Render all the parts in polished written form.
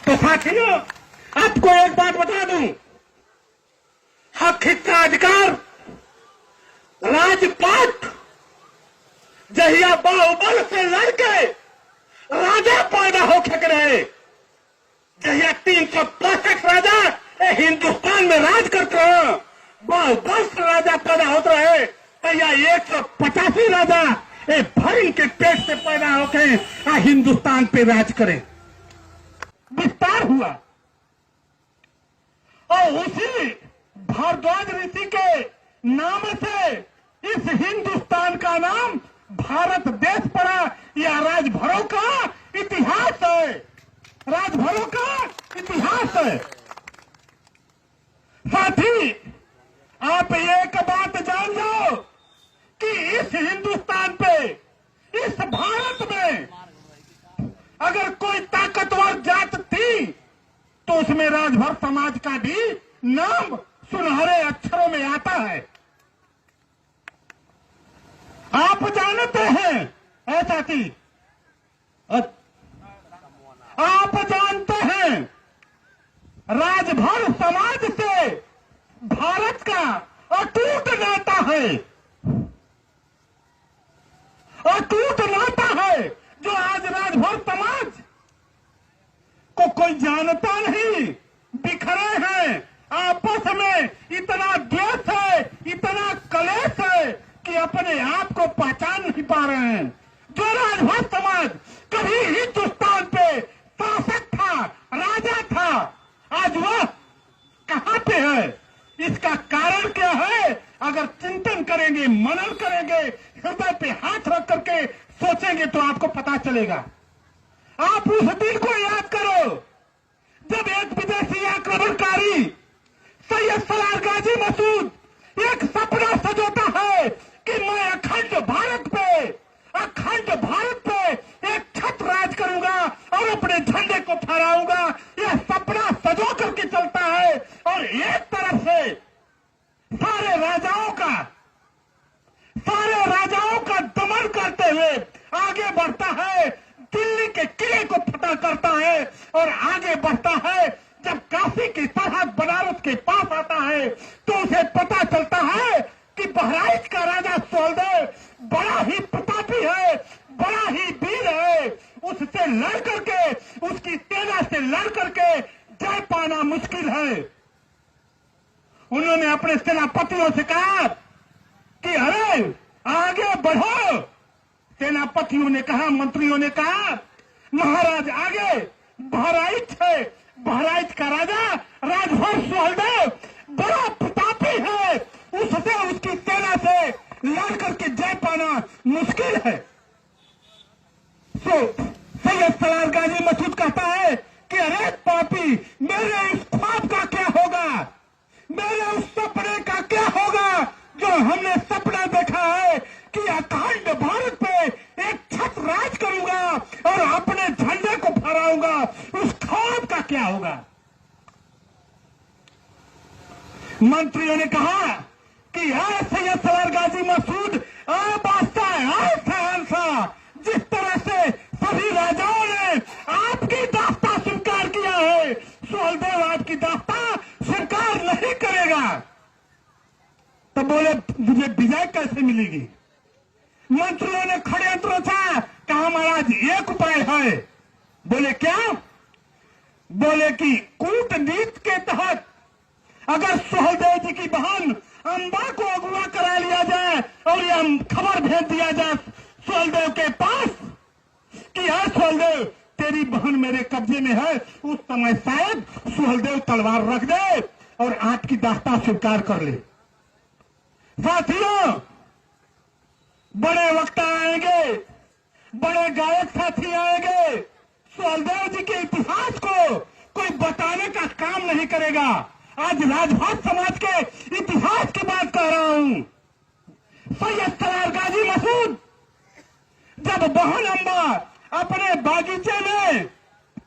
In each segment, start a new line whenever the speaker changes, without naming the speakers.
तो साथियों, आपको एक बात बता दूं, हक हित का अधिकार राजपाट जहिया बाहुबल से लड़के राजा पैदा होके रहे, जहिया 365 राजा हिंदुस्तान में राज करते हैं, बाहुबल से राजा पैदा होते रहे, तहिया 185 राजा भरी के पेट से पैदा होके हिंदुस्तान पे राज करें। विस्तार हुआ और उसी भारद्वाज ऋषि के नाम से इस हिंदुस्तान का नाम भारत देश पड़ा। यह राजभरों का इतिहास है, राजभरों का इतिहास है। साथी, आप एक बात जान लो कि इस हिंदुस्तान पे, इस भारत में अगर कोई ताकतवर जात थी तो उसमें राजभर समाज का भी नाम सुनहरे अक्षरों में आता है। आप जानते हैं ऐसा थी, आप जानते हैं राजभर समाज से भारत का अटूट नाता है, अटूट नाता है, जो आज राजभर समाज को कोई जानता नहीं। बिखरे हैं, आपस में इतना द्वेष है, इतना कलेश है कि अपने आप को पहचान नहीं पा रहे हैं। जो राजभर समाज कभी हिंदुस्तान पे शासक था, राजा था, आज वह कहां पे है? इसका कारण क्या है? अगर चिंतन करेंगे, मनन करेंगे, हृदय पे हाथ रख करके सोचेंगे तो आपको पता चलेगा। आप उस दिन को याद करो जब एक विदेशी आक्रमणकारी सैयद सलार गाजी मसूद एक सपना सजोता है कि मैं अखंड भारत पे एक छत राज करूंगा और अपने झंडे को फहराऊंगा। यह सपना सजो करके चलता है और एक तरफ से सारे राजाओं का दमन करते हुए आगे बढ़ता है, दिल्ली के किले को फतह करता है और आगे बढ़ता है। जब काशी की सरहद बनारस के पास आता है तो उसे पता चलता है कि बहराइच का राजा सुहेलदेव बड़ा ही प्रतापी है, बड़ा ही वीर है। उससे लड़ करके, उसकी सेना से लड़ करके जय पाना मुश्किल है। उन्होंने अपने सेनापतियों से कहा कि अरे आगे बढ़ो। सेनापतियों ने कहा, मंत्रियों ने कहा, महाराज आगे बहराइच है, बहराइच का राजा राजभर सुहेलदेव बड़ा प्रतापी है, उससे उसकी सेना से लड़ करके जय पाना मुश्किल है। सैयद सलार गाजी मसूद कहता है कि अरे पापी, मेरे इस ख्वाब का क्या होगा, मेरे उस सपने का क्या होगा जो हमने सपना देखा है कि अखंड भारत पे एक छत राज करूंगा और अपने झंडे को फहराऊंगा। उस ख्वाब का क्या होगा? मंत्रियों ने कहा कि आए सैयद सलार गाजी मसूद, आए बादशाह, आए शहंशाह, जिस तरह से सभी राजाओं ने आपकी दास्तां स्वीकार किया है, सुहेलदेव आपकी दास्तां स्वीकार नहीं करेगा। तो बोले मुझे विजय कैसे मिलेगी? मंत्रियों ने खड़े रचा, कहा महाराज एक उपाय है। बोले क्या? बोले कि कूटनीति के तहत अगर सुहेलदेव जी की बहन अंबा को अगवा करा लिया जाए और यह खबर भेज दिया जाए सुहेलदेव के पास कि यार सुहेलदेव तेरी बहन मेरे कब्जे में है, उस समय शायद सुहेलदेव तलवार रख दे और आपकी दास्तां स्वीकार कर ले। साथियों, बड़े वक्ता आएंगे, बड़े गायक साथी आएंगे, सुहेलदेव जी के इतिहास को कोई बताने का काम नहीं करेगा। आज राजभर समाज के इतिहास की बात कर रहा हूं। सैयद सलार गाजी मसूद जब बहन अंबा अपने बागीचे में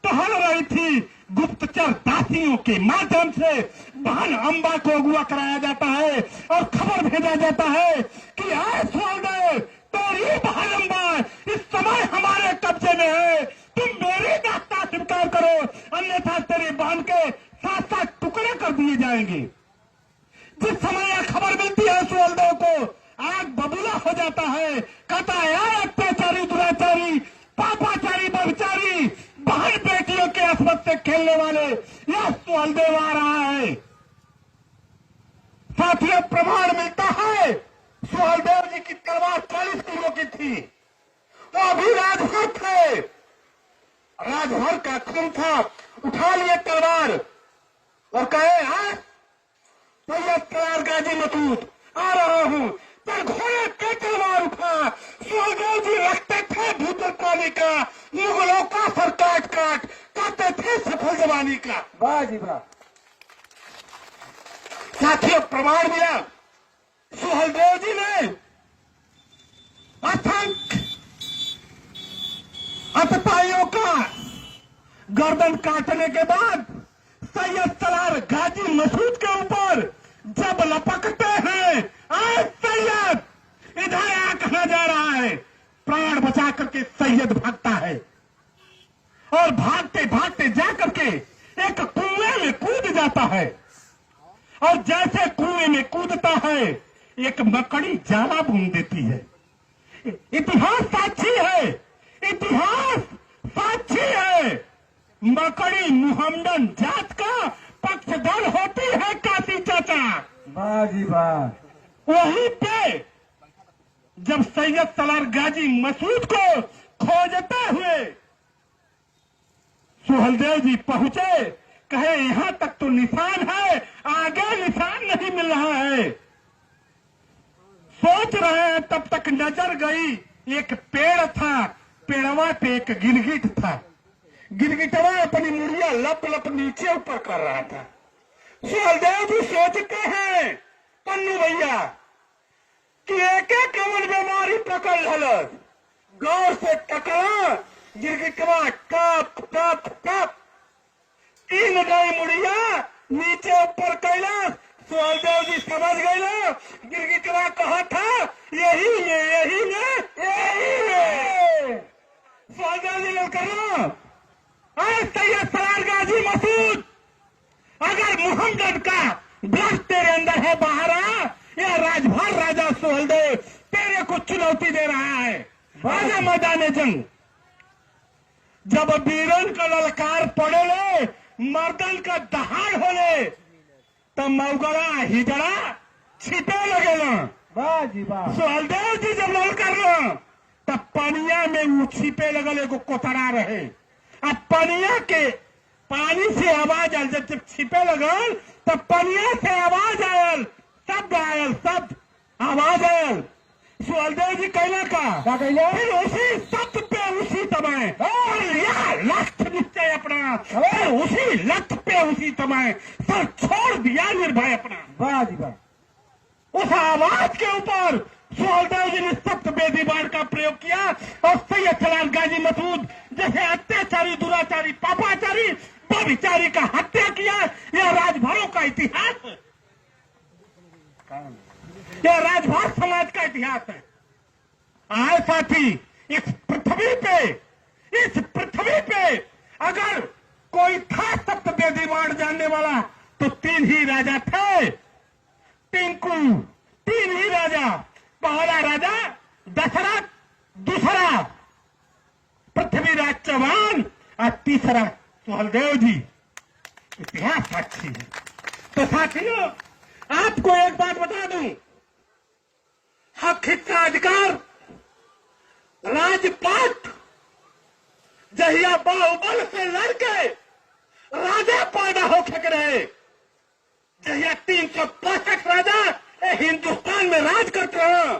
टहल रही थी, गुप्तचर दासियों के माध्यम से बहन अंबा को अगवा कराया जाता है और खबर भेजा जाता है कि आए सुहेलदेव, तेरी बहन अंबा इस समय हमारे कब्जे में है, तुम मेरी दास्तां स्वीकार करो, अन्य अन्यथा तेरे बहन के साथ साथ टुकड़े कर दिए जाएंगे। जिस समय यह खबर मिलती है सुहलदेव को आग बबूला हो जाता है, कहता है यार अत्याचारी, दुराचारी, पापाचारी, व्यभिचारी, बहन बेटियों के अस्मत से खेलने वाले यह सुहलदेव आ रहा है। साथियों, प्रमाण मिलता है सुहलदेव जी की तलवार 40 किलो की थी। वो अभी राजभर थे, राजभर का खून था, उठा लिए तलवार और कहे हाँ सैयद सलार गाजी मसूद आ रहा हूं। पर घोड़े पे तलवार उठा। सुहलदेव जी रखते थे भूतर पानी का, मुगलों का सर काट काट कहते थे सफल जवानी का।
वाह जी वाह।
साथियों, प्रमाण दिया सुहलदेव जी ने आतंक अतताइयों का गर्दन काटने के बाद सैयद सलार गाजी मसूद के ऊपर जब लपकते हैं, आए सैयद इधर आ कहा जा रहा है, प्राण बचा करके सैयद भागता है और भागते भागते जाकर के एक कुएं में कूद जाता है। और जैसे कुएं में कूदता है एक मकड़ी जाला बूंद देती है। इतिहास साक्षी है, इतिहास साक्षी है। मकड़ी मुहम्मदन जात का पक्षधर होती है काशी चाचा।
वाह जी वाह।
वहीं पे जब सैयद सलार गाजी मसूद को खोजते हुए सुहलदेव जी पहुंचे, कहे यहां तक तो निशान है, आगे निशान नहीं मिल रहा है। सोच रहे हैं तब तक नजर गई, एक पेड़ था, पेड़वा पे एक गिरगिट था। गिरगिटवा अपनी मुड़िया लप लप नीचे ऊपर कर रहा था। सुहलदेव जी सोचते हैं पन्नू भैया कि एक एक कमल बीमारी पकड़ ललस, गौर से टकरा गिरगिटवा टप टप टप 3 गई मुड़िया नीचे ऊपर कैलाश। सुहलदेव जी समझ गए, गिरगिटवा कहा था यही है, यही है, यही है। सुहलदेव जी करो सैयद सलार गाजी मसूद, अगर मुहम्मद का ब्लड तेरे अंदर है बाहर आ, यह राजभर राजा सुहलदेव तेरे को चुनौती दे रहा है। आजा मैदान जंग। जब वीरन का ललकार पड़े ले, मर्दन का दहाड़ होले, तब मऊगरा हिजड़ा छिपे लगे ना।
वाह जी वाह।
सुहलदेव जी जब लल कर लो तब पनिया में वो छिपे लगल एगो कोतरा रहे। अब पनिया के पानी से आवाज आयल, जब छिपे लगल तब पनिया से आवाज आयल, शब्द आयल, शब्द आवाज आयल। सुहलदेव जी कहला का फिर उसी शब्द पे उसी समय लक्ष्य निश्चय अपना, फिर उसी लक्ष्य पे उसी समय सर छोड़ दिया निर्भय अपना।
वाह जी वाह।
उस आवाज के ऊपर सुहलदेव जी ने सप्त बेदी बाण का प्रयोग किया और सैयद सलार गाजी मसूद जैसे अत्याचारी, दुराचारी, पापाचारी, व्यभिचारी का हत्या किया। यह राजभरों का इतिहास है, यह राजभर समाज का इतिहास है। आए साथी, इस पृथ्वी पे अगर कोई था सप्त बेदी बाण जानने वाला तो 3 ही राजा थे। टिंकू, 3 ही राजा। पहला राजा दशरथ, दूसरा पृथ्वीराज चौहान और तीसरा सुहलदेव जी। इतिहास साक्षी है। तो साथियों, आपको एक बात बता दूं, हक हित का अधिकार राजपाट जहिया बाहुबल से लड़के राजा पैदा होके रहे, जहिया 365 राजा हिंदुस्तान में राज करते रहे,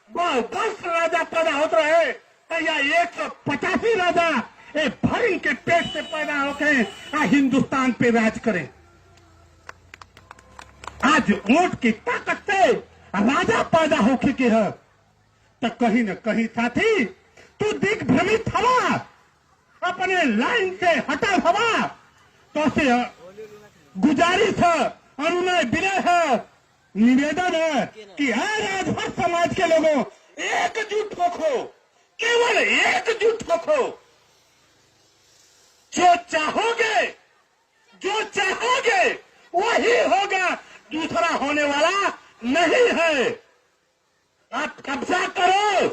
बाहुबल से राजा पैदा होते रहे, या 185 राजा भरिंग के पेट से पैदा होके हिंदुस्तान पे राज करें। आज ऊंट की ताकत से राजा पैदा होके के है, तो कहीं न कहीं साथी तू दिग्भ्रमित हवा, अपने लाइन से हटा हवा। तो से गुजारिश है, अनुनय विनय है, निवेदन है कि हर राजभर समाज के लोगों एकजुट होखो, केवल एकजुट होखो। जो चाहोगे दूसरा होने वाला नहीं है। आप कब्जा करो,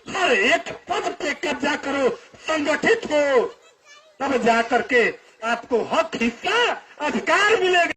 हर एक पद पे कब्जा करो, संगठित हो, तब जाकर के आपको हक, हिस्सा, अधिकार मिलेगा।